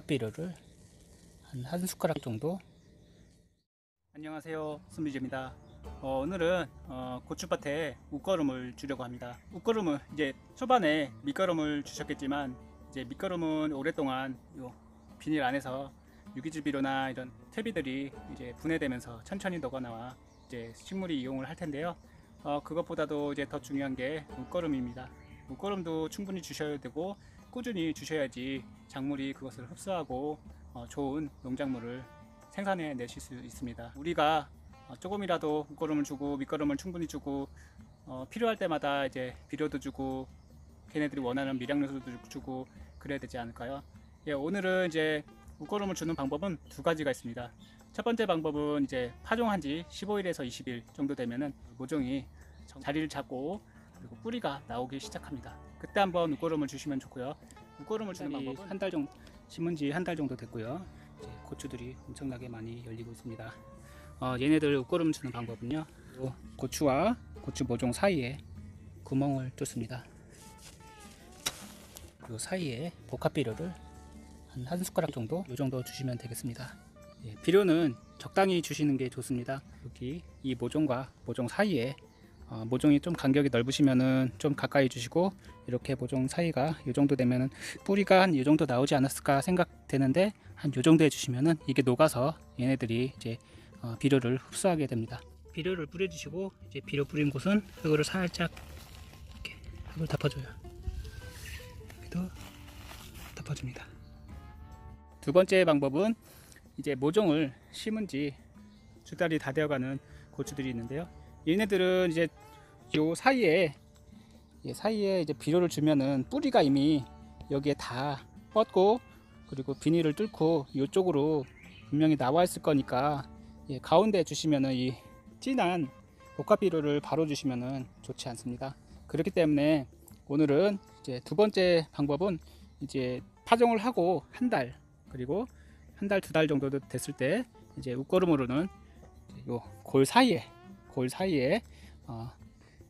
복합비료를 한 숟가락 정도. 안녕하세요, 손미주입니다. 오늘은 고추밭에 웃거름을 주려고 합니다. 웃거름은 이제 초반에 밑거름을 주셨겠지만, 이제 밑거름은 오랫동안 요 비닐 안에서 유기질 비료나 이런 퇴비들이 이제 분해되면서 천천히 녹아나와 이제 식물이 이용을 할 텐데요. 그것보다도 이제 더 중요한 게 웃거름입니다. 웃거름도 충분히 주셔야 되고 꾸준히 주셔야지 작물이 그것을 흡수하고 좋은 농작물을 생산해 내실 수 있습니다. 우리가 조금이라도 웃거름을 주고 밑거름을 충분히 주고 필요할 때마다 이제 비료도 주고 걔네들이 원하는 미량요소도 주고 그래야 되지 않을까요? 예, 오늘은 이제 웃거름을 주는 방법은 두 가지가 있습니다. 첫 번째 방법은 이제 파종한 지 15일에서 20일 정도 되면은 모종이 자리를 잡고 그리고 뿌리가 나오기 시작합니다. 그때 한번 웃거름을 주시면 좋고요. 웃거름을 주는 방법은 한 달 정도 심은 지 한 달 정도 됐고요. 이제 고추들이 엄청나게 많이 열리고 있습니다. 얘네들 웃거름 주는 방법은요, 고추와 고추 모종 사이에 구멍을 뚫습니다. 그 사이에 복합비료를 한 숟가락 정도, 이 정도 주시면 되겠습니다. 예, 비료는 적당히 주시는 게 좋습니다. 여기 이 모종과 모종 사이에 모종이 좀 간격이 넓으시면은 좀 가까이 주시고, 이렇게 모종 사이가 이 정도 되면은 뿌리가 한 이 정도 나오지 않았을까 생각되는데, 한 이 정도 해주시면은 이게 녹아서 얘네들이 이제 비료를 흡수하게 됩니다. 비료를 뿌려주시고, 이제 비료 뿌린 곳은 흙을 살짝 이렇게 흙을 덮어줘요. 여기도 덮어줍니다. 두 번째 방법은 이제 모종을 심은 지 두 달이 다 되어가는 고추들이 있는데요. 얘네들은 이제 요 사이에 이제 비료를 주면은 뿌리가 이미 여기에 다 뻗고, 그리고 비닐을 뚫고 이쪽으로 분명히 나와 있을 거니까, 가운데 주시면은 이 진한 복합 비료를 바로 주시면은 좋지 않습니다. 그렇기 때문에 오늘은 이제 두 번째 방법은 이제 파종을 하고 한 달, 그리고 한 달, 두 달 정도 됐을 때 이제 웃거름으로는 요 골 사이에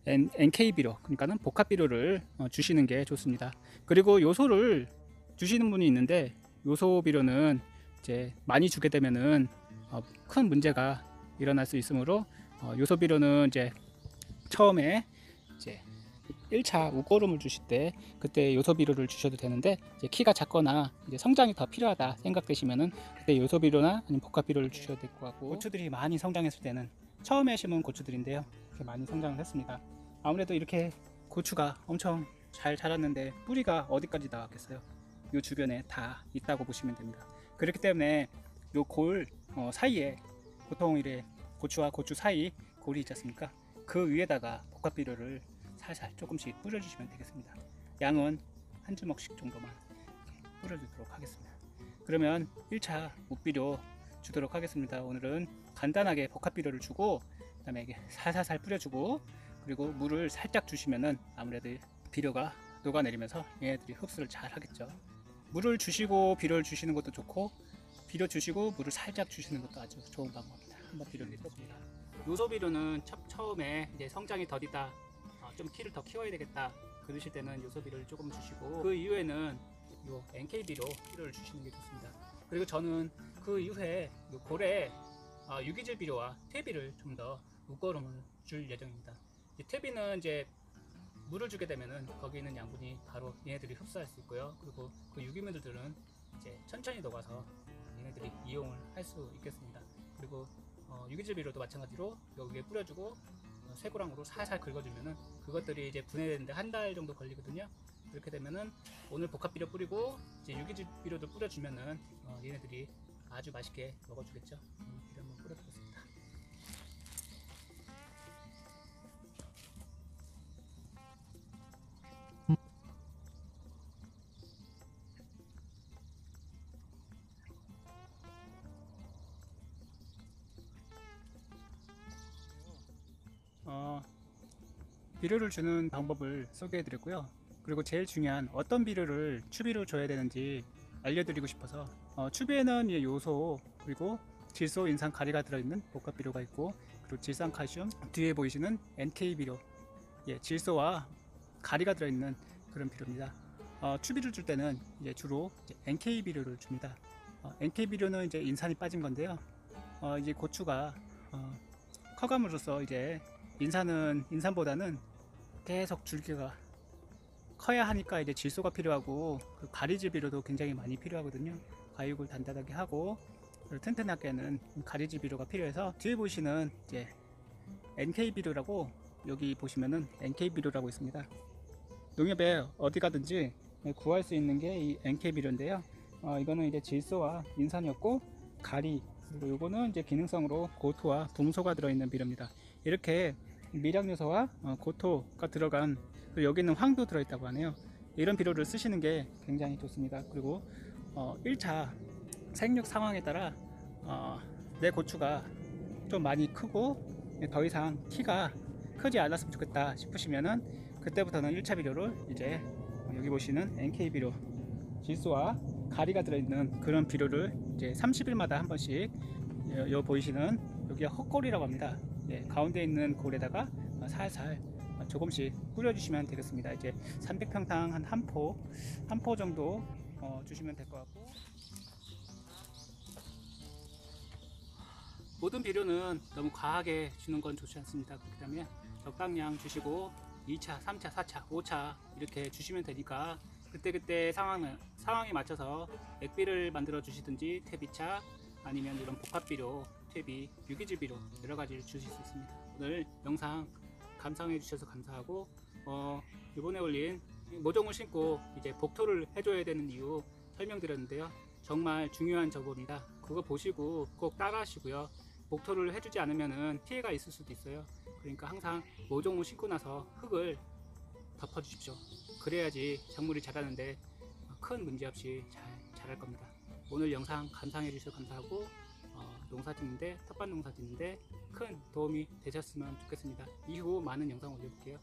NK 비료, 그러니까는 복합 비료를 주시는 게 좋습니다. 그리고 요소를 주시는 분이 있는데, 요소 비료는 이제 많이 주게 되면은 큰 문제가 일어날 수 있으므로, 요소 비료는 이제 처음에 이제 1차 웃거름을 주실 때 그때 요소 비료를 주셔도 되는데, 이제 키가 작거나 이제 성장이 더 필요하다 생각되시면은 그때 요소 비료나 아니면 복합 비료를 주셔야 될 것 같고, 고추들이 많이 성장했을 때는 처음에 심은 고추들인데요, 이렇게 많이 성장을 했습니다. 아무래도 이렇게 고추가 엄청 잘 자랐는데 뿌리가 어디까지 나왔겠어요? 이 주변에 다 있다고 보시면 됩니다. 그렇기 때문에 요 골 사이에, 보통 이래 고추와 고추 사이 골이 있지 않습니까? 그 위에다가 복합 비료를 살살 조금씩 뿌려주시면 되겠습니다. 양은 한 주먹씩 정도만 뿌려주도록 하겠습니다. 그러면 1차 묵비료 주도록 하겠습니다. 오늘은 간단하게 복합 비료를 주고, 그 다음에 이게 살살살 뿌려주고, 그리고 물을 살짝 주시면은 아무래도 비료가 녹아내리면서 얘네들이 흡수를 잘 하겠죠. 물을 주시고 비료를 주시는 것도 좋고, 비료 주시고 물을 살짝 주시는 것도 아주 좋은 방법입니다. 한번 비료를 해봅니다. 요소 비료는 처음에 이제 성장이 더디다, 좀 키를 더 키워야 되겠다 그러실 때는 요소 비료를 조금 주시고, 그 이후에는 요 NK 비료를 주시는 게 좋습니다. 그리고 저는 그 이후에 요 골에 유기질 비료와 퇴비를 좀 더 웃거름을 줄 예정입니다. 이 퇴비는 이제 물을 주게 되면은 거기 있는 양분이 바로 얘네들이 흡수할 수 있고요. 그리고 그 유기물들은 이제 천천히 녹아서 얘네들이 이용을 할 수 있겠습니다. 그리고 유기질 비료도 마찬가지로 여기에 뿌려주고 쇠고랑으로 살살 긁어주면은 그것들이 이제 분해되는데 한 달 정도 걸리거든요. 그렇게 되면은 오늘 복합 비료 뿌리고 이제 유기질 비료도 뿌려주면은 얘네들이 아주 맛있게 먹어주겠죠. 비료 한번 뿌려보겠습니다. 비료를 주는 방법을 소개해 드렸고요. 그리고 제일 중요한 어떤 비료를 추비로 줘야 되는지 알려드리고 싶어서, 추비에는 요소, 그리고 질소, 인산, 가리가 들어있는 복합 비료가 있고, 그리고 질산, 칼슘, 뒤에 보이시는 NK 비료, 질소와 가리가 들어있는 그런 비료입니다. 추비를 줄 때는 이제 주로 NK 비료를 줍니다. NK 비료는 이제 인산이 빠진 건데요. 이제 고추가 커감으로써 이제 인산보다는 계속 줄기가 커야 하니까 이제 질소가 필요하고 그 가리질 비료도 굉장히 많이 필요하거든요. 과육을 단단하게 하고 튼튼하게 하는 가리질 비료가 필요해서 뒤에 보시는 이제 NK 비료라고, 여기 보시면은 NK 비료라고 있습니다. 농협에 어디 가든지 구할 수 있는 게 이 NK 비료인데요. 이거는 이제 질소와 인산이었고, 가리, 그리고 요거는 이제 기능성으로 고토와 붕소가 들어있는 비료입니다. 이렇게 미량 요소와 고토가 들어간, 그리고 여기는 황도 들어있다고 하네요. 이런 비료를 쓰시는 게 굉장히 좋습니다. 그리고 1차 생육 상황에 따라 내 고추가 좀 많이 크고 더 이상 키가 크지 않았으면 좋겠다 싶으시면은 그때부터는 1차 비료를 이제 여기 보시는 NK 비료, 질소와 가리가 들어있는 그런 비료를 이제 30일마다 한 번씩, 요 보이시는 여기가 헛골이라고 합니다. 예, 가운데 있는 골에다가 살살 조금씩 뿌려주시면 되겠습니다. 이제 300평당 한 포 정도 주시면 될 것 같고, 모든 비료는 너무 과하게 주는 건 좋지 않습니다. 그렇기 때문에 적당량 주시고 2차, 3차, 4차, 5차 이렇게 주시면 되니까 그때그때 상황에 맞춰서 액비를 만들어 주시든지 퇴비차, 아니면 이런 복합비료, 퇴비, 유기질 비료 여러 가지를 주실 수 있습니다. 오늘 영상 감상해 주셔서 감사하고, 이번에 올린 모종을 심고 이제 복토를 해줘야 되는 이유 설명드렸는데요. 정말 중요한 정보입니다. 그거 보시고 꼭 따라 하시고요. 복토를 해주지 않으면 피해가 있을 수도 있어요. 그러니까 항상 모종을 심고 나서 흙을 덮어 주십시오. 그래야지 작물이 자라는데 큰 문제 없이 잘 자랄 겁니다. 오늘 영상 감상해 주셔서 감사하고, 농사 짓는데, 텃밭 농사 짓는데 큰 도움이 되셨으면 좋겠습니다. 이후 많은 영상 올려볼게요.